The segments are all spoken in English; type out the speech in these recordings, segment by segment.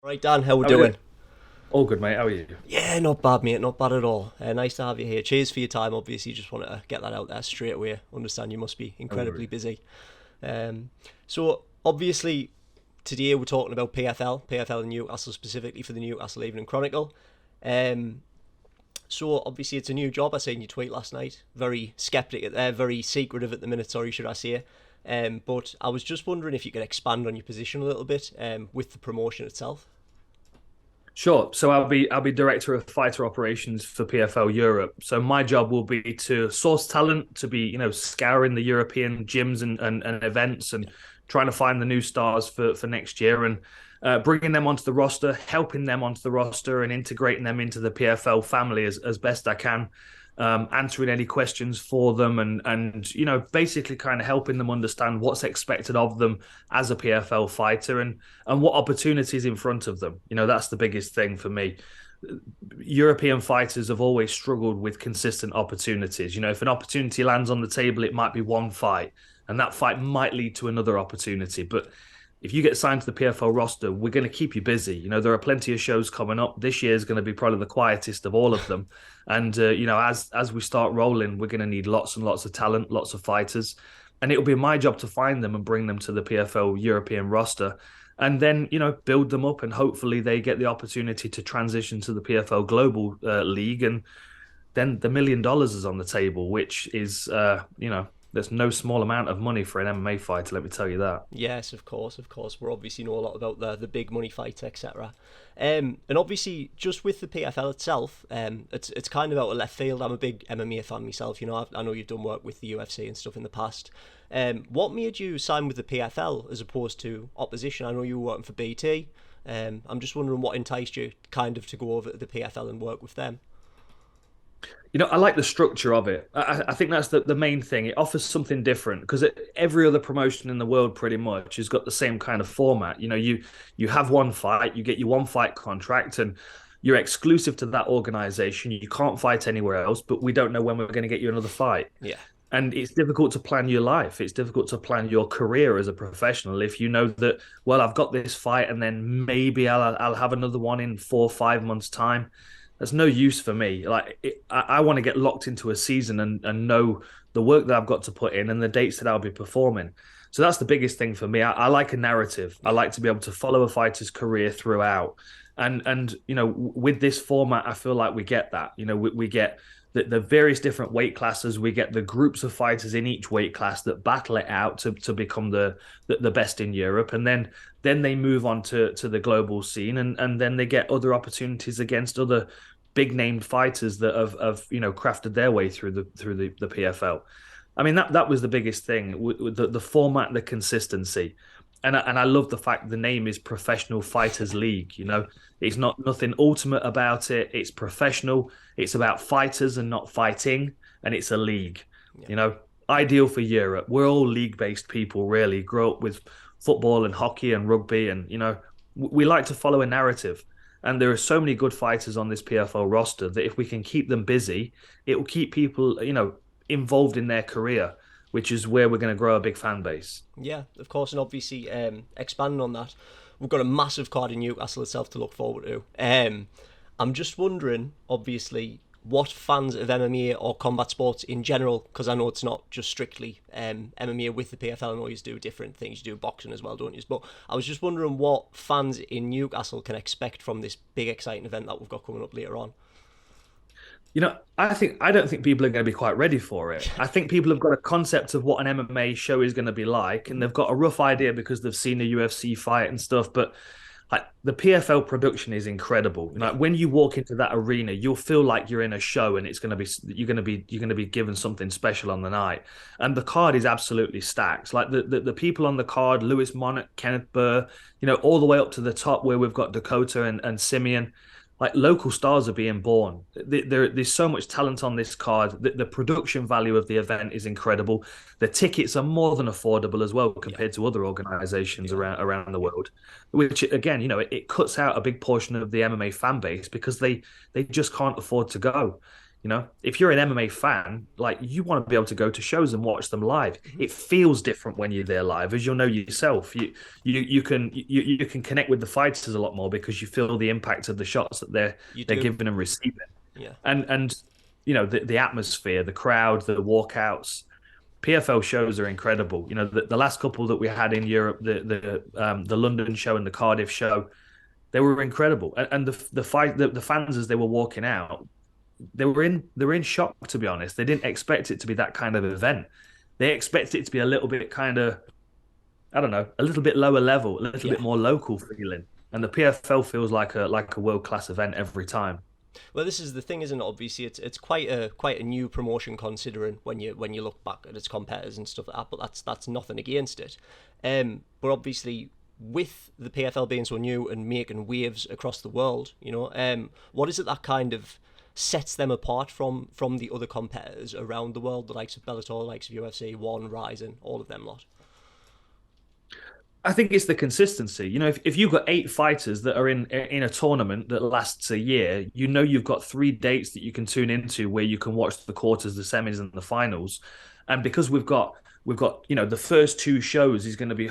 Right, Dan, how we How we doing? doing? All good, mate. How are you? Yeah, not bad, mate. Not bad at all. Nice to have you here. Cheers for your time. Obviously, just wanted to get that out there straight away. Understand you must be No incredibly worries. busy. So obviously today we're talking about PFL in Newcastle specifically for the Newcastle Evening Chronicle. Um, so obviously it's a new job. I seen your tweet last night. Very skeptic, very secretive at the minute. Sorry, should I say? But I was just wondering if you could expand on your position a little bit with the promotion itself. Sure. So I'll be director of fighter operations for PFL Europe. So my job will be to source talent, to be scouring the European gyms and events and trying to find the new stars for next year and bringing them onto the roster, helping them onto the roster, and integrating them into the PFL family as best I can. Answering any questions for them and basically kind of helping them understand what's expected of them as a PFL fighter and what opportunities in front of them. That's the biggest thing for me. European fighters have always struggled with consistent opportunities. If an opportunity lands on the table, it might be one fight, and that fight might lead to another opportunity. But if you get signed to the PFL roster, we're going to keep you busy. There are plenty of shows coming up. This year is going to be probably the quietest of all of them. And as we start rolling, we're going to need lots and lots of talent, lots of fighters, and it'll be my job to find them and bring them to the PFL European roster, and then build them up, and hopefully they get the opportunity to transition to the PFL Global League, and then the $1 million is on the table, which is there's no small amount of money for an MMA fighter. Let me tell you that. Yes, of course, of course. We obviously know a lot about the big money fights, etc. And obviously, just with the PFL itself, it's kind of out of left field. I'm a big MMA fan myself. I know you've done work with the UFC and stuff in the past. What made you sign with the PFL as opposed to opposition? I know you were working for BT. I'm just wondering what enticed you kind of to go over to the PFL and work with them. I like the structure of it. I think that's the main thing. It offers something different because every other promotion in the world pretty much has got the same kind of format. You have one fight, you get your one fight contract, and you're exclusive to that organization. You can't fight anywhere else, but we don't know when we're going to get you another fight. Yeah, And it's difficult to plan your life. It's difficult to plan your career as a professional if you know that, well, I've got this fight and then maybe I'll have another one in 4 or 5 months' time. That's no use for me. I want to get locked into a season and know the work that I've got to put in and the dates that I'll be performing. So that's the biggest thing for me. I like a narrative. I yeah, like to be able to follow a fighter's career throughout. And with this format, I feel like we get that. We get the various different weight classes. We get the groups of fighters in each weight class that battle it out to become the best in Europe, and then they move on to the global scene, and then they get other opportunities against other big named fighters that have crafted their way through the PFL. I mean that was the biggest thing with the format, the consistency, and I love the fact the name is Professional Fighters League. It's not nothing ultimate about it. It's professional. It's about fighters and not fighting, and it's a league. yeah. You know, Ideal for Europe. We're all league-based people, really. Grow up with football and hockey and rugby, and we like to follow a narrative. And there are so many good fighters on this PFL roster that if we can keep them busy, it will keep people, involved in their career, which is where we're going to grow a big fan base. Yeah, of course, and obviously, expanding on that, we've got a massive card in Newcastle itself to look forward to. I'm just wondering, obviously, what fans of MMA or combat sports in general, because I know it's not just strictly MMA with the PFL. I know you do different things. You do boxing as well, don't you? But I was just wondering what fans in Newcastle can expect from this big, exciting event that we've got coming up later on. I don't think people are going to be quite ready for it. I think people have got a concept of what an MMA show is going to be like, and they've got a rough idea because they've seen a UFC fight and stuff. But like the PFL production is incredible. Yeah, Like when you walk into that arena, you'll feel like you're in a show, and it's going to be you're going to be given something special on the night. And the card is absolutely stacked. Like the people on the card, Lewis Monarch, Kenneth Burr, all the way up to the top where we've got Dakota and Simeon, like local stars are being born. There's so much talent on this card. The production value of the event is incredible. The tickets are more than affordable as well yeah, compared to other organizations yeah, around the world, which again, it cuts out a big portion of the MMA fan base because they just can't afford to go. If you're an MMA fan, like you want to be able to go to shows and watch them live. Mhm. It feels different when you're there live, as you'll know yourself. You can connect with the fighters a lot more because you feel the impact of the shots that You they're do. giving and receiving, Yeah. and the atmosphere, the crowd, the walkouts. PFL shows are incredible. The last couple that we had in Europe, the London show and the Cardiff show, they were incredible. And the fans as they were walking out, they were in shock, to be honest. They didn't expect it to be that kind of event. They expected it to be a little bit kind of, I don't know, a little bit lower level, a little Yeah. bit more local feeling. And the PFL feels like a world class event every time. Well, this is the thing, isn't it? Obviously, it's quite a new promotion considering when you look back at its competitors and stuff like that. But that's nothing against it. But obviously, with the PFL being so new and making waves across the world, what is it that kind of sets them apart from the other competitors around the world, the likes of Bellator, the likes of UFC, One, Rising, all of them lot? I think it's the consistency. If you've got 8 fighters that are in a tournament that lasts a year, you've got 3 dates that you can tune into where you can watch the quarters, the semis, and the finals. And because we've got the first 2 shows is going to be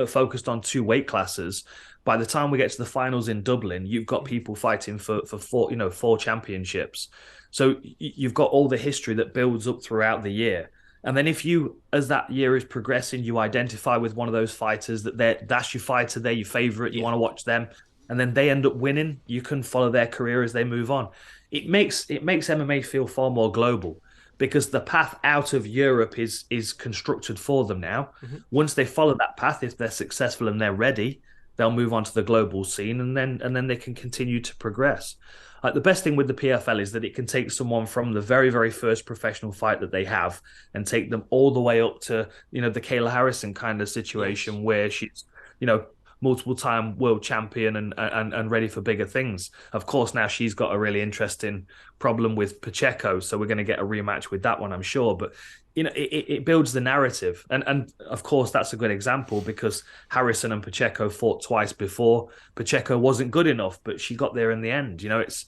focused on 2 weight classes. By the time we get to the finals in Dublin, you've got people fighting for 4 championships. So you've got all the history that builds up throughout the year. And then if you, as that year is progressing, you identify with one of those fighters that's your fighter, they're your favorite, you Yeah. want to watch them, and then they end up winning, you can follow their career as they move on. It makes MMA feel far more global because the path out of Europe is constructed for them now. Hmm. Once they follow that path, if they're successful and they're ready, they'll move on to the global scene and then they can continue to progress. Like the best thing with the PFL is that it can take someone from the very, very first professional fight that they have and take them all the way up to, the Kayla Harrison kind of Yes. situation where she's, multiple time world champion and ready for bigger things. Of course, now she's got a really interesting problem with Pacheco, so we're going to get a rematch with that one, I'm sure. But it builds the narrative, and of course that's a good example because Harrison and Pacheco fought twice before. Pacheco wasn't good enough, but she got there in the end. It's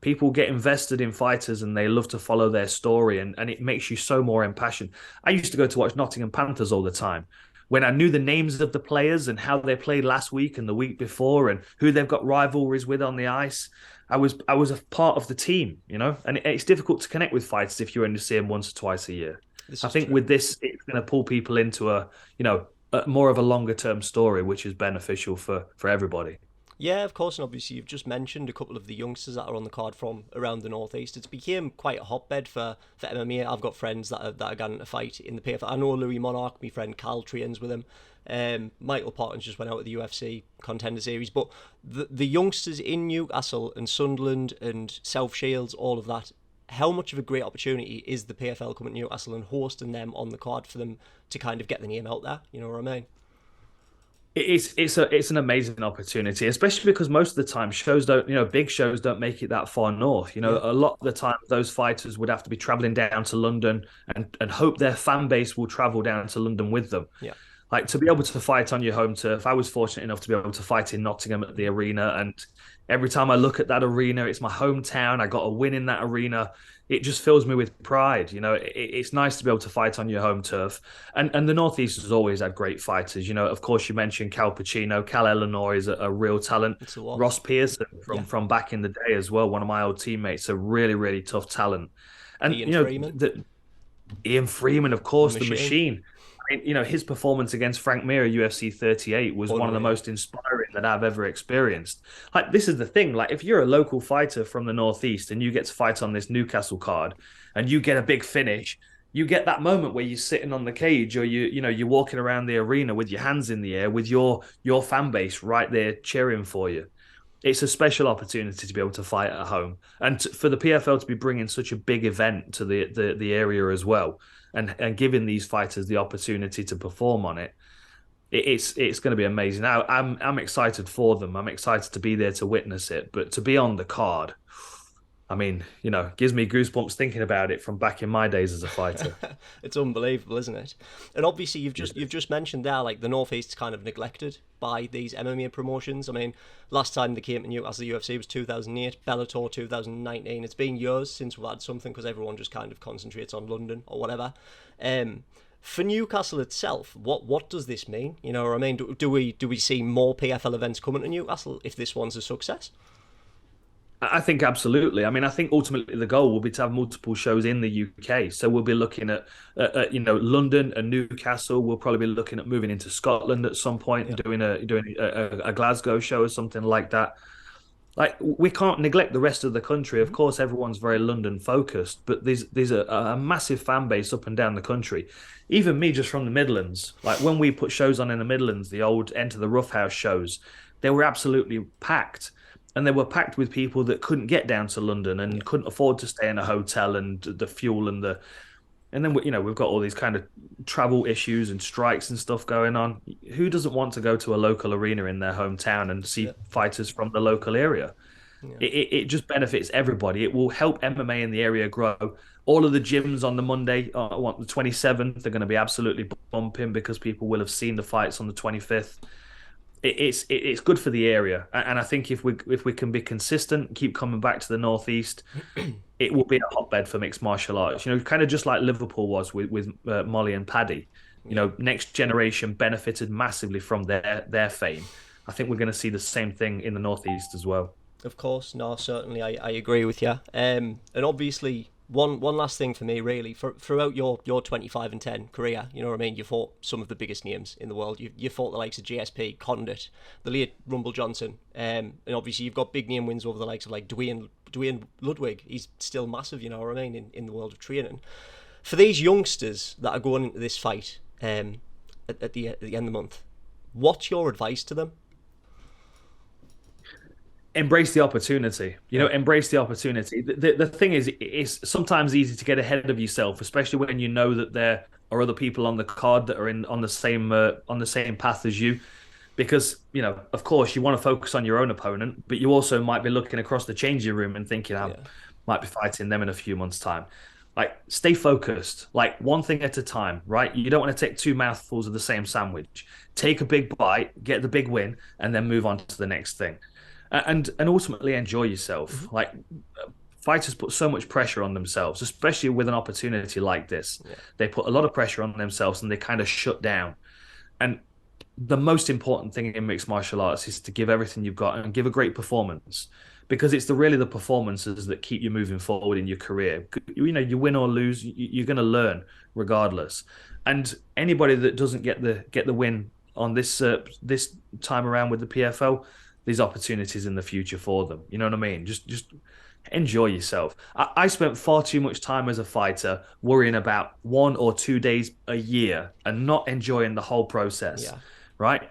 people get invested in fighters and they love to follow their story, and it makes you so more impassioned. I used to go to watch Nottingham Panthers all the time. When I knew the names of the players and how they played last week and the week before and who they've got rivalries with on the ice, I was a part of the team, and it's difficult to connect with fighters if you only see them once or twice a year. This I is think true. with this, it's going to pull people into a more of a longer term story, which is beneficial for everybody. Yeah, of course, and obviously you've just mentioned a couple of the youngsters that are on the card from around the northeast. It's became quite a hotbed for MMA. I've got friends that are going to fight in the PFL. I know Louis Monarch, my friend Cal trains with him. Michael Parton's just went out with the UFC Contender Series, but the youngsters in Newcastle and Sunderland and South Shields, all of that. How much of a great opportunity is the PFL coming to Newcastle and hosting them on the card for them to kind of get the name out there? You know what I mean? It's an amazing opportunity, especially because most of the time shows don't, big shows don't make it that far north. Yeah, A lot of the time those fighters would have to be traveling down to London and hope their fan base will travel down to London with them. yeah. Like to be able to fight on your home turf. I was fortunate enough to be able to fight in Nottingham at the arena, and every time I look at that arena, it's my hometown. I got a win in that arena. It just fills me with pride. It's nice to be able to fight on your home turf. And the Northeast has always had great fighters. Of course, you mentioned Cal Pacino. Cal Eleanor is a real talent. It's a lot. Ross Pearson Yeah, from back in the day as well, one of my old teammates, a really, really tough talent. And, Ian Freeman, Ian Freeman, of the course, the machine, machine. His performance against Frank Mir at UFC 38 was one of the unreal. most inspiring that I've ever experienced. Like, this is the thing. Like, if you're a local fighter from the Northeast and you get to fight on this Newcastle card and you get a big finish, you get that moment where you're sitting on the cage or you're walking around the arena with your hands in the air with your fan base right there cheering for you. It's a special opportunity to be able to fight at home, and for the PFL to be bringing such a big event to the area as well, and giving these fighters the opportunity to perform on it. It's going to be amazing. Now, I'm excited for them. I'm excited to be there to witness it, but to be on the card, I mean, gives me goosebumps thinking about it from back in my days as a fighter. It's unbelievable, isn't it? And obviously, you've just mentioned there, like, the Northeast's kind of neglected by these MMA promotions. I mean, last time they came to Newcastle, the UFC was 2008, Bellator 2019. It's been years since we've had something because everyone just kind of concentrates on London or whatever. For Newcastle itself, what does this mean? You know what I mean? Do we see more PFL events coming to Newcastle if this one's a success? I think absolutely. I mean, I think ultimately the goal will be to have multiple shows in the UK. So we'll be looking at London and Newcastle. We'll probably be looking at moving into Scotland at some point, Yeah. doing a Glasgow show or something like that. Like, we can't neglect the rest of the country. Of course, everyone's very London focused, but there's a massive fan base up and down the country. Even me, just from the Midlands. Like, when we put shows on in the Midlands, the old Enter the Roughhouse shows, they were absolutely packed. And they were packed with people that couldn't get down to London and couldn't afford to stay in a hotel and the fuel and then we've got all these kind of travel issues and strikes and stuff going on. Who doesn't want to go to a local arena in their hometown and see fighters from the local area? Yeah. It just benefits everybody. It will help MMA in the area grow. All of the gyms on the Monday, the 27th, they're going to be absolutely bumping because people will have seen the fights on the 25th. It's good for the area, and I think if we can be consistent, keep coming back to the Northeast, it will be a hotbed for mixed martial arts. Kind of just like Liverpool was with Molly and Paddy. Next generation benefited massively from their fame. I think we're going to see the same thing in the Northeast as well. Of course, no, certainly, I agree with you. And obviously, one last thing for me, really, throughout your 25-10 career, you know what I mean. You fought some of the biggest names in the world. You fought the likes of GSP, Condit, the late Rumble Johnson, and obviously you've got big name wins over the likes of like Dwayne Ludwig. He's still massive, you know what I mean, in the world of training. For these youngsters that are going into this fight, at the end of the month, what's your advice to them? Embrace the opportunity. Embrace the opportunity. The thing is, it's sometimes easy to get ahead of yourself, especially when you know that there are other people on the card that are on the same path as you. Because, of course, you want to focus on your own opponent, but you also might be looking across the changing room and thinking, I might be fighting them in a few months' time. Like, stay focused, like one thing at a time, right? You don't want to take two mouthfuls of the same sandwich. Take a big bite, get the big win, and then move on to the next thing. And ultimately enjoy yourself. Mm-hmm. Like, fighters put so much pressure on themselves, especially with an opportunity like this. Yeah. They put a lot of pressure on themselves and they kind of shut down. And the most important thing in mixed martial arts is to give everything you've got and give a great performance, because it's really the performances that keep you moving forward in your career. You win or lose, you're going to learn regardless. And anybody that doesn't get the win on this time around with the PFL, these opportunities in the future for them. You know what I mean? Just enjoy yourself. I spent far too much time as a fighter worrying about 1 or 2 days a year and not enjoying the whole process. Yeah. Right?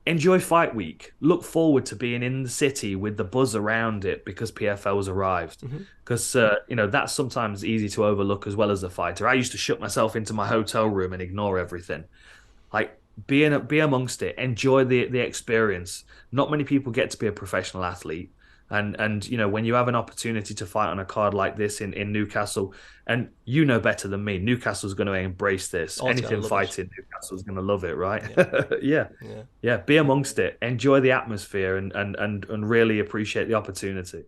Enjoy fight week. Look forward to being in the city with the buzz around it because PFL's arrived. Because that's sometimes easy to overlook as well as a fighter. I used to shut myself into my hotel room and ignore everything. Like, be amongst it, enjoy the experience. Not many people get to be a professional athlete, and when you have an opportunity to fight on a card like this in Newcastle, and better than me, Newcastle's going to embrace this. Anything fighting, Newcastle's going to love it, right? Yeah. Be amongst it, enjoy the atmosphere, and really appreciate the opportunity.